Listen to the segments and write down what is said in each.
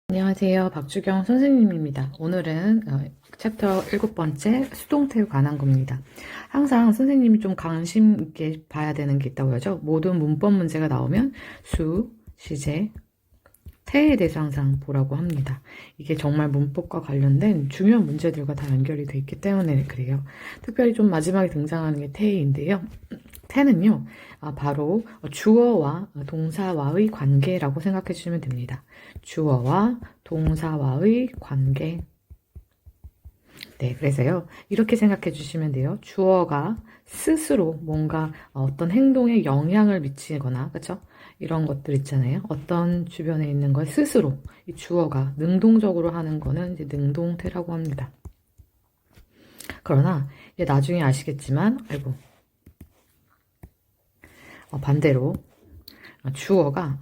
안녕하세요. 박주경 선생님입니다. 오늘은 챕터 7번째 수동태에 관한 겁니다. 항상 선생님이 좀 관심 있게 봐야 되는 게 있다고 하죠. 모든 문법 문제가 나오면 수, 시제, 태에 대해서 항상 보라고 합니다. 이게 정말 문법과 관련된 중요한 문제들과 다 연결이 돼 있기 때문에 그래요. 특별히 좀 마지막에 등장하는 게 태인데요. 태는요, 바로 주어와 동사와의 관계라고 생각해 주시면 됩니다. 주어와 동사와의 관계. 네, 그래서요, 이렇게 생각해 주시면 돼요. 주어가 스스로 뭔가 어떤 행동에 영향을 미치거나, 그쵸? 이런 것들 있잖아요. 어떤 주변에 있는 걸 스스로, 이 주어가 능동적으로 하는 거는 이제 능동태라고 합니다. 그러나, 이제 나중에 아시겠지만, 반대로, 주어가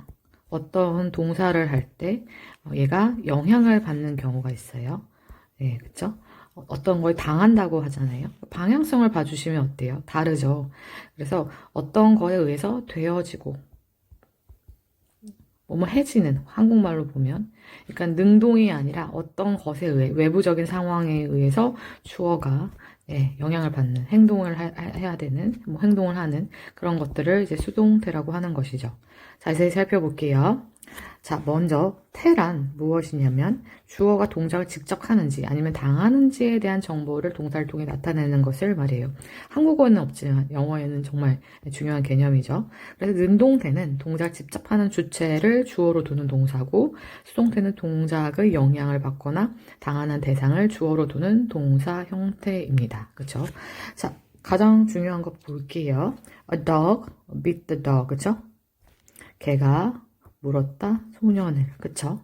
어떤 동사를 할 때 얘가 영향을 받는 경우가 있어요. 네, 그쵸? 어떤 걸 당한다고 하잖아요. 방향성을 봐주시면 어때요? 다르죠? 그래서 어떤 거에 의해서 되어지고 뭐뭐 해지는 한국말로 보면 그러니까 능동이 아니라 어떤 것에 의해 외부적인 상황에 의해서 주어가 영향을 받는 행동을 해야 되는 뭐 행동을 하는 그런 것들을 이제 수동태라고 하는 것이죠. 자세히 살펴볼게요. 자, 먼저 태란 무엇이냐면 주어가 동작을 직접 하는지 아니면 당하는지에 대한 정보를 동사를 통해 나타내는 것을 말해요. 한국어는 없지만 영어에는 정말 중요한 개념이죠. 그래서 능동태는 동작을 직접 하는 주체를 주어로 두는 동사고 수동태는 동작의 영향을 받거나 당하는 대상을 주어로 두는 동사 형태입니다. 그렇죠? 자, 가장 중요한 거 볼게요. A dog bit the dog. 그렇죠? 개가 물었다 소년을. 그쵸?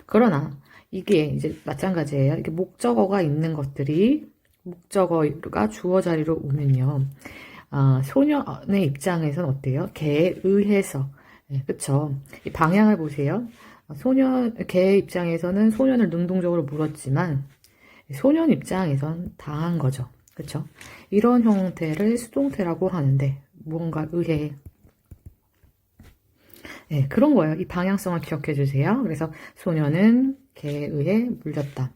그러나 이게 이제 마찬가지예요. 이게 목적어가 있는 것들이 목적어가 주어 자리로 오면요. 소년의 입장에서는 어때요? 개에 의해서. 네, 그쵸? 이 방향을 보세요. 개의 입장에서는 소년을 능동적으로 물었지만 소년 입장에선 당한 거죠. 그쵸? 이런 형태를 수동태라고 하는데 무언가 의해 네, 그런 거예요. 이 방향성을 기억해 주세요. 그래서 소녀는 개에 의해 물렸다.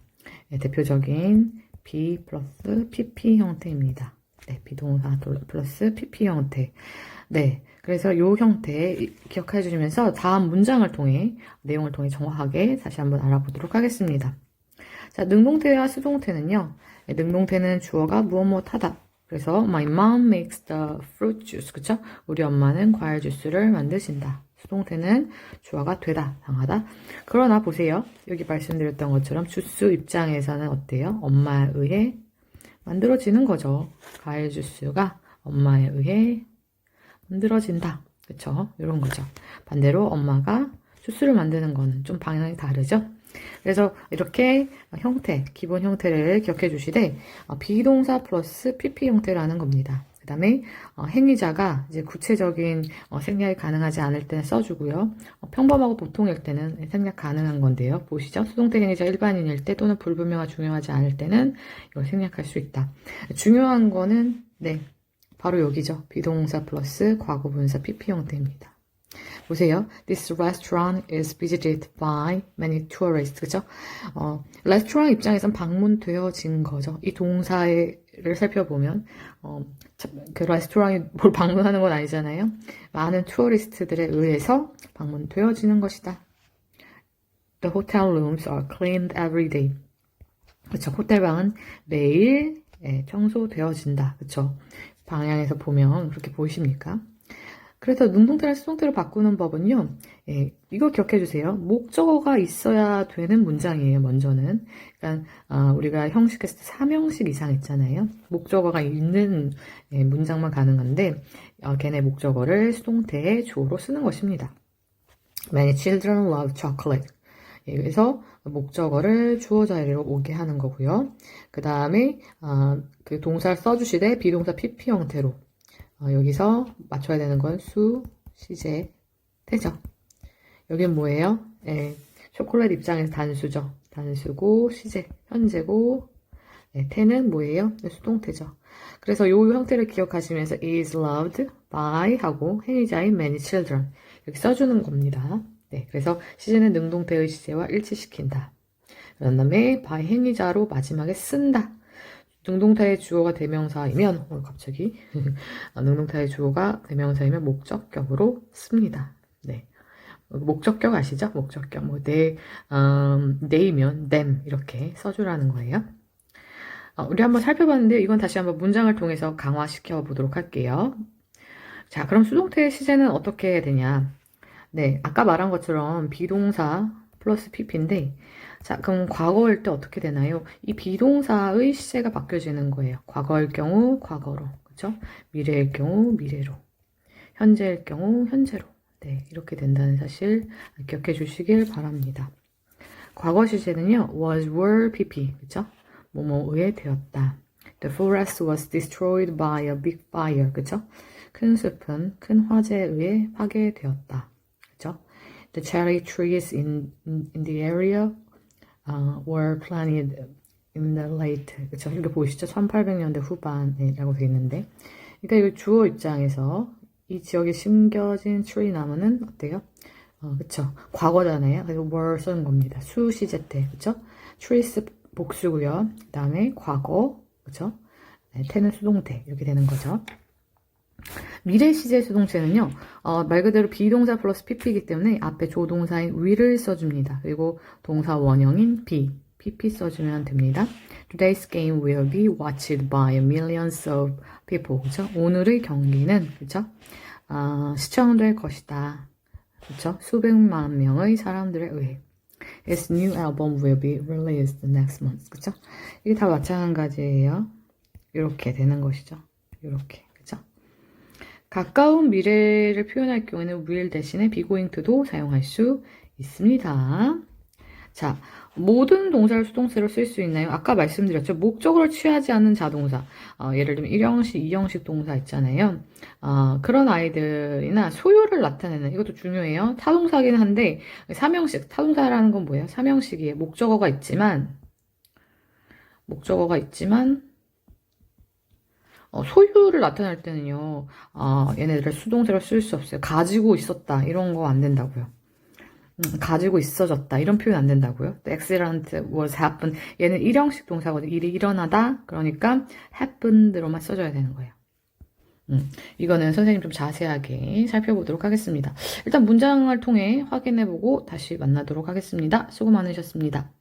네, 대표적인 be 플러스 pp 형태입니다. 네, 비동사 플러스 pp 형태. 네, 그래서 이 형태 기억해 주시면서 다음 문장을 통해 내용을 통해 정확하게 다시 한번 알아보도록 하겠습니다. 자, 능동태와 수동태는요. 네, 능동태는 주어가 무엇 하다. 그래서 my mom makes the fruit juice. 그쵸? 우리 엄마는 과일 주스를 만드신다. 수동태는 주어가 되다, 당하다. 그러나 보세요. 여기 말씀드렸던 것처럼 주스 입장에서는 어때요? 엄마에 의해 만들어지는 거죠. 과일 주스가 엄마에 의해 만들어진다. 그쵸? 이런 거죠. 반대로 엄마가 주스를 만드는 거는 좀 방향이 다르죠? 그래서 이렇게 형태, 기본 형태를 기억해 주시되 비동사 플러스 pp 형태라는 겁니다. 그 다음에 행위자가 이제 구체적인 생략이 가능하지 않을 때는 써주고요. 평범하고 보통일 때는 생략 가능한 건데요. 보시죠. 수동태 행위자 일반인일 때 또는 불분명하 중요하지 않을 때는 이걸 생략할 수 있다. 중요한 거는 바로 여기죠. 비동사 플러스 과거분사 pp 형태입니다. 보세요. This restaurant is visited by many tourists. 그죠? 레스토랑 입장에선 방문되어진 거죠. 이 동사를 살펴보면, 그 레스토랑이 뭘 방문하는 건 아니잖아요. 많은 투어리스트들에 의해서 방문되어지는 것이다. The hotel rooms are cleaned every day. 그쵸? 호텔방은 매일 청소되어진다. 그쵸? 방향에서 보면 그렇게 보이십니까? 그래서 능동태를 수동태로 바꾸는 법은요. 이거 기억해 주세요. 목적어가 있어야 되는 문장이에요. 먼저는. 그러니까 우리가 형식했을 때 3형식 이상 있잖아요. 목적어가 있는 문장만 가능한데 걔네 목적어를 수동태의 주어로 쓰는 것입니다. Many children love chocolate. 그래서 목적어를 주어 자리로 오게 하는 거고요. 그 다음에 그 동사를 써주시되 비동사 pp 형태로 여기서 맞춰야 되는 건 수, 시제, 태죠. 여긴 뭐예요? 초콜릿 입장에서 단수죠. 단수고, 시제, 현재고, 태는 뭐예요? 수동태죠. 그래서 이 형태를 기억하시면서 is loved by 하고 행위자인 many children 이렇게 써주는 겁니다. 네, 그래서 시제는 능동태의 시제와 일치시킨다. 그런 다음에 by 행위자로 마지막에 쓴다. 능동태의 주어가 대명사이면, 갑자기. 능동태의 주어가 대명사이면 목적격으로 씁니다. 네. 목적격 아시죠? 목적격. 뭐, they면 them 이렇게 써주라는 거예요. 우리 한번 살펴봤는데요. 이건 다시 한번 문장을 통해서 강화시켜 보도록 할게요. 자, 그럼 수동태의 시제는 어떻게 되냐? 네, 아까 말한 것처럼 비동사 플러스 pp인데, 자, 그럼 과거일 때 어떻게 되나요? 이 비동사의 시제가 바뀌어지는 거예요. 과거일 경우 과거로, 그쵸? 미래일 경우 미래로, 현재일 경우 현재로. 네, 이렇게 된다는 사실 기억해 주시길 바랍니다. 과거 시제는요, was, were, pp, 그쵸? 뭐뭐에 되었다. The forest was destroyed by a big fire, 그쵸? 큰 숲은 큰 화재에 의해 파괴되었다. 그쵸? The cherry trees in the area were planted in the late, 그쵸? 이렇게 보이시죠? 1800년대 후반이라고 되어 있는데, 그러니까 이 주어 입장에서 이 지역에 심겨진 트리 나무는 어때요? 그쵸? 과거잖아요. 그래서 were 쓰는 겁니다. 수 시제 때, 그쵸? trees 복수고요. 그 다음에 과거, 그쵸? 네, 태는 수동태 이렇게 되는 거죠. 미래 시제 수동태는요, 말 그대로 비동사 플러스 pp이기 때문에 앞에 조동사인 will을 써줍니다. 그리고 동사 원형인 be, pp 써주면 됩니다. Today's game will be watched by millions of people. 그쵸? 오늘의 경기는, 그쵸? 시청될 것이다. 그쵸? 수백만 명의 사람들에 의해. His new album will be released next month. 그쵸? 이게 다 마찬가지예요. 이렇게 되는 것이죠. 이렇게. 그쵸? 가까운 미래를 표현할 경우에는 will 대신에 be going to도 사용할 수 있습니다. 자, 모든 동사를 수동태로 쓸 수 있나요? 아까 말씀드렸죠. 목적어를 취하지 않는 자동사. 예를 들면 1형식, 2형식 동사 있잖아요. 그런 아이들이나 소유를 나타내는, 이것도 중요해요. 타동사긴 한데, 3형식, 타동사라는 건 뭐예요? 3형식이에요. 목적어가 있지만, 소유를 나타낼 때는요, 얘네들을 수동태로 쓸 수 없어요. 가지고 있었다. 이런 거 안 된다고요. 가지고 있어졌다. 이런 표현 안 된다고요. The accident was happened. 얘는 1형식 동사거든요. 일이 일어나다. 그러니까 happened로만 써줘야 되는 거예요. 이거는 선생님 좀 자세하게 살펴보도록 하겠습니다. 일단 문장을 통해 확인해보고 다시 만나도록 하겠습니다. 수고 많으셨습니다.